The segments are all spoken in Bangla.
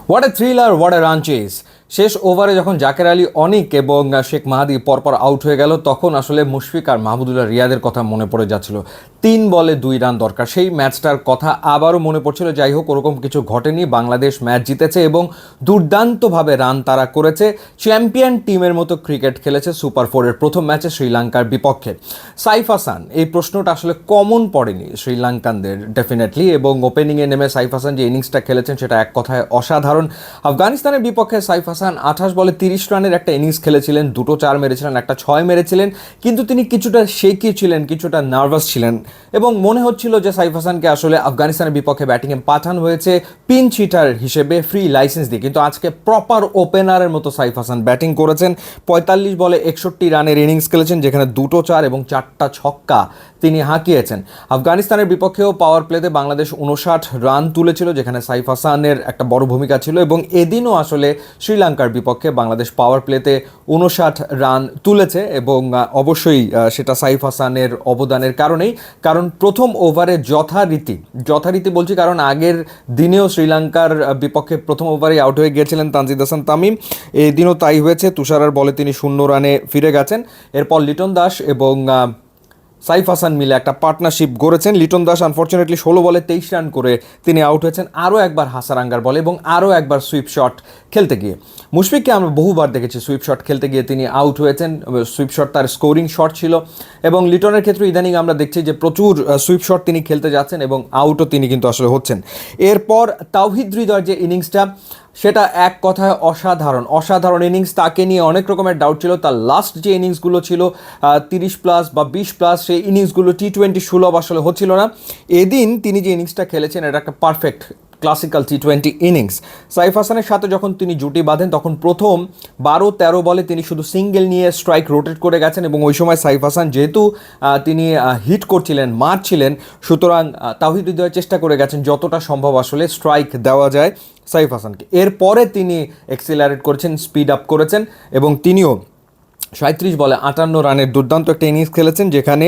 What a thriller, what a run chase. শেষ ওভারে যখন জাকের আলী অনিক এবং শেখ মাহাদি পরপর আউট হয়ে গেল, তখন আসলে মুশফিক আর মাহমুদুল্লাহ রিয়াদের কথা মনে পড়ে যাচ্ছিল। 3 বলে 2 রান দরকার, সেই ম্যাচটার কথা আবারও মনে পড়ছিল। যাই হোক, ওরকম কিছু ঘটেনি, বাংলাদেশ ম্যাচ জিতেছে এবং দুর্দান্তভাবে রান তারা করেছে। চ্যাম্পিয়ন টিমের মতো ক্রিকেট খেলেছে সুপার 4-এর প্রথম ম্যাচে শ্রীলঙ্কার বিপক্ষে। সাইফ হাসান, এই প্রশ্নটা আসলে কমন পড়েনি শ্রীলঙ্কানদের ডেফিনেটলি, এবং ওপেনিংয়ে নেমে সাইফ হাসান যে ইনিংসটা খেলেছেন সেটা এক কথায় অসাধারণ। আফগানিস্তানের বিপক্ষে সাইফ হাসান 28 বলে 30 রানের একটা ইনিংস খেলেছিলেন, 2টো 4 মেরেছিলেন, একটা 6 মেরেছিলেন, কিন্তু তিনি কিছুটা শেকি ছিলেন, কিছুটা নার্ভাস ছিলেন এবং মনে হচ্ছিল যে সাইফ হাসানকে আসলে আফগানিস্তানের বিপক্ষে ব্যাটিংয়ে পাঠানো হয়েছে পিন হিটার হিসেবে ফ্রি লাইসেন্স দিয়ে। কিন্তু আজকে প্রপার ওপেনারের মতো সাইফ হাসান ব্যাটিং করেছেন। 45 বলে 61 রানের ইনিংস খেলেছেন, যেখানে 2টো 4 এবং 4টা ছক্কা তিনি হাঁকিয়েছেন। আফগানিস্তানের বিপক্ষেও পাওয়ার প্লেতে বাংলাদেশ 59 রান তুলেছিল, যেখানে সাইফ হাসানের একটা বড় ভূমিকা ছিল। এবং এদিনও আসলে শ্রীলঙ্কার বিপক্ষে বাংলাদেশ পাওয়ার প্লেতে 59 রান তুলেছে, এবং অবশ্যই সেটা সাইফ হাসানের অবদানের কারণেই। কারণ প্রথম ওভারে যথারীতি বলছি, কারণ আগের দিনেও শ্রীলঙ্কার বিপক্ষে প্রথম ওভারে আউট হয়ে গিয়েছিলেন তানজিদ হাসান তামিম। এদিনও তাই হয়েছে, তুষারার বলে তিনি 0 রানে ফিরে গেছেন। এরপর লিটন দাস এবং সাইফ হাসান মিলে একটা পার্টনারশিপ গড়েছেন। লিটন দাস আনফর্চুনেটলি 16 বলে 23 রান করে তিনি আউট হয়েছেন, আরও একবার হাসারাঙ্গার বলে এবং আরও একবার সুইপ শট খেলতে গিয়ে। মুশফিককে আমরা বহুবার দেখেছি সুইপ শট খেলতে গিয়ে তিনি আউট হয়েছেন। সুইপ শট তার স্কোরিং শট ছিল, এবং লিটনের ক্ষেত্রে ইদানিং আমরা দেখছি যে প্রচুর সুইপ শট তিনি খেলতে যাচ্ছেন এবং আউটও তিনি কিন্তু আসলে হচ্ছেন। এরপর তাওহিদ হৃদয়ের যে ইনিংসটা, সেটা এক কথায় অসাধারণ ইনিংস। তাকে নিয়ে অনেক রকমের ডাউট ছিল। তার লাস্ট যে ইনিংসগুলো ছিল 30+ বা 20+, সেই ইনিংসগুলো T20 সুলভ আসলে হচ্ছিল না। এদিন তিনি যে ইনিংসটা খেলেছেন, এটা একটা perfect classical T20 innings. Saif হাসানের সাথে যখন তিনি জুটি বাঁধেন, তখন প্রথম 12-13 বলে তিনি শুধু সিঙ্গেল নিয়ে স্ট্রাইক রোটেট করে গেছেন, এবং ওই সময় সাইফ হাসান যেহেতু তিনি হিট করছিলেন, মারছিলেন, সুতরাং তাওহিদ হৃদয় চেষ্টা করে গেছেন যতটা সম্ভব আসলে স্ট্রাইক দেওয়া যায় সাইফ হাসানকে। এরপরে তিনি এক্সিলারেট করেছেন, স্পিড আপ করেছেন, এবং তিনিও 37 বলে 58 রানের দুর্দান্ত একটা ইনিংস খেলেছেন, যেখানে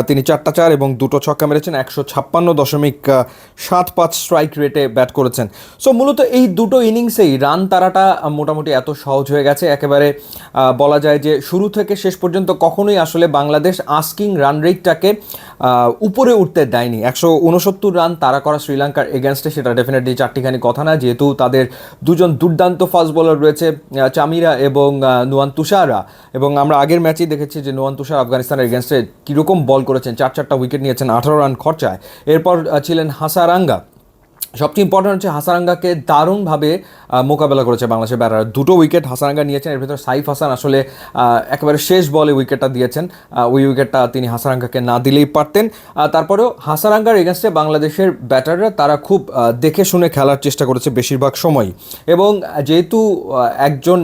তিনি 4টা 4 এবং 2টো ছক্কা মেরেছেন। 156.75 স্ট্রাইক রেটে ব্যাট করেছেন। সো মূলত এই দুটো ইনিংসেই রান তারাটা মোটামুটি এত সহজ হয়ে গেছে, একেবারে বলা যায় যে শুরু থেকে শেষ পর্যন্ত কখনোই আসলে বাংলাদেশ আস্কিং রান রেটটাকে উপরে উঠতে দেয়নি। 169 রান তারা করা শ্রীলঙ্কার এগেনস্টে, সেটা ডেফিনেটলি চারটিখানি কথা না, যেহেতু তাদের দুজন দুর্দান্ত ফাস্ট বোলার রয়েছে, চামিরা এবং নুয়ান তুষারা। এবং আমরা আগের ম্যাচেই দেখেছি যে নুয়ান তুষার আফগানিস্তানের এগেনস্টে কীরকম বল করেছেন, 4টা উইকেট নিয়েছেন 18 রান খরচায়। এরপর ছিলেন হাসারাঙ্গা। সবচেয়ে ইম্পর্টেন্ট হচ্ছে হাসারাঙ্গাকে দারুণভাবে মোকাবেলা করেছে বাংলাদেশের ব্যাটার। 2টো উইকেট হাসারাঙ্গা নিয়েছেন, এর ভিতর সাইফ হাসান আসলে একেবারে শেষ বলে উইকেটটা দিয়েছেন। ওই উইকেটটা তিনি হাসারাঙ্গাকে না দিলেই পারতেন। তারপরেও হাসারাঙ্গার এগেনস্টে বাংলাদেশের ব্যাটাররা তারা খুব দেখে শুনে খেলার চেষ্টা করেছে বেশিরভাগ সময়ই, এবং যেহেতু একজন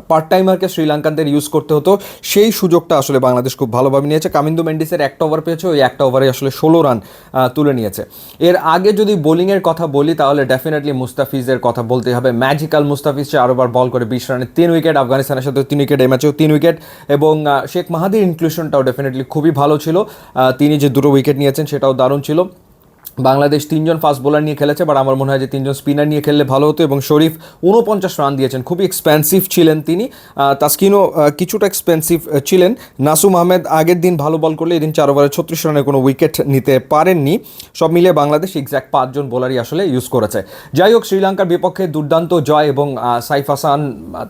পার্ট টাইমারকে শ্রীলঙ্কানদের ইউজ করতে হতো, সেই সুযোগটা আসলে বাংলাদেশ খুব ভালোভাবে নিয়েছে। কামিন্দু মেন্ডিসের একটা ওভার পেয়েছে, ওই একটা ওভারে আসলে 16 রান তুলে নিয়েছে। এর আগে যদি বোলিংয়ের কথা বলি, তাহলে ডেফিনেটলি মুস্তাফিজের কথা বলতে হবে। ম্যাজিক্যাল মুস্তাফিজ 4 ওভার বল করে 20 রানে 3 উইকেট, আফগানিস্তানের সাথে 3 উইকেট, এই ম্যাচেও 3 উইকেট। এবং শেখ মাহাদির ইনক্লুশনটাও ডেফিনেটলি খুবই ভালো ছিল। তিনি যে 2টো উইকেট নিয়েছেন সেটাও দারুণ ছিল। বাংলাদেশ 3জন ফাস্ট বোলার নিয়ে খেলেছে, বাট আমার মনে হয় যে 3জন স্পিনার নিয়ে খেললে ভালো হতো। এবং শরীফ 49 রান দিয়েছেন, খুবই এক্সপেন্সিভ ছিলেন তিনি। তাসকিনও কিছুটা এক্সপেন্সিভ ছিলেন। নাসুম আহমেদ আগের দিন ভালো বল করলে এদিন 4 ওভারে 36 রানের কোনো উইকেট নিতে পারেননি। সব মিলিয়ে বাংলাদেশ এক্স্যাক্ট 5জন বোলারই আসলে ইউজ করেছে। যাই হোক, শ্রীলঙ্কার বিপক্ষে দুর্দান্ত জয়, এবং সাইফ হাসান,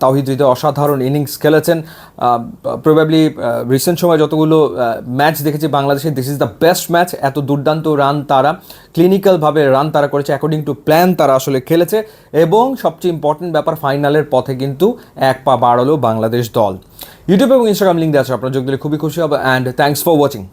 তাওহিদ হৃদয় অসাধারণ ইনিংস খেলেছেন। প্রবাবলি রিসেন্ট সময় যতগুলো ম্যাচ দেখেছি বাংলাদেশের, this is the best match. এত দুর্দান্ত রান তারা ক্লিনিক্যালভাবে রান তারা করেছে, অ্যাকর্ডিং টু প্ল্যান তারা আসলে খেলেছে, এবং সবচেয়ে ইম্পর্টেন্ট ব্যাপার, ফাইনালের পথে কিন্তু এক পা বাড়ালো বাংলাদেশ দল। ইউটিউব এবং ইনস্টাগ্রাম লিঙ্ক দেওয়া আছে, আপনারা যোগ দিলে খুবই খুশি হবে। And thanks for watching.